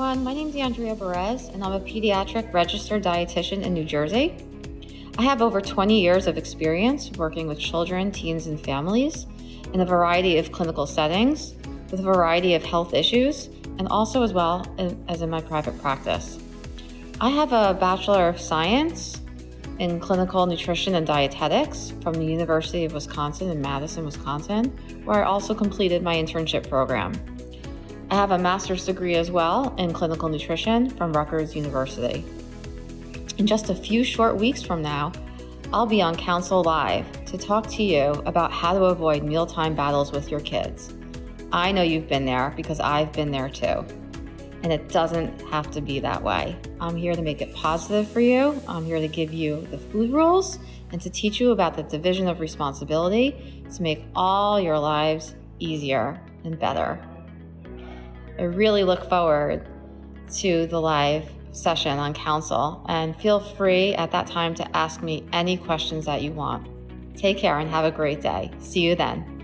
everyone. My name is Andrea Berez, and I'm a pediatric registered dietitian in New Jersey. I have over 20 years of experience working with children, teens, and families in a variety of clinical settings with a variety of health issues, and also as well as in my private practice. I have a Bachelor of Science in Clinical Nutrition and Dietetics from the University of Wisconsin in Madison, Wisconsin, where I also completed my internship program. I have a master's degree as well in clinical nutrition from Rutgers University. In just a few short weeks from now, I'll be on Kounsel Live to talk to you about how to avoid mealtime battles with your kids. I know you've been there because I've been there too. And it doesn't have to be that way. I'm here to make it positive for you. I'm here to give you the food rules and to teach you about the division of responsibility to make all your lives easier and better. I really look forward to the live session on Kounsel, and feel free at that time to ask me any questions that you want. Take care and have a great day. See you then.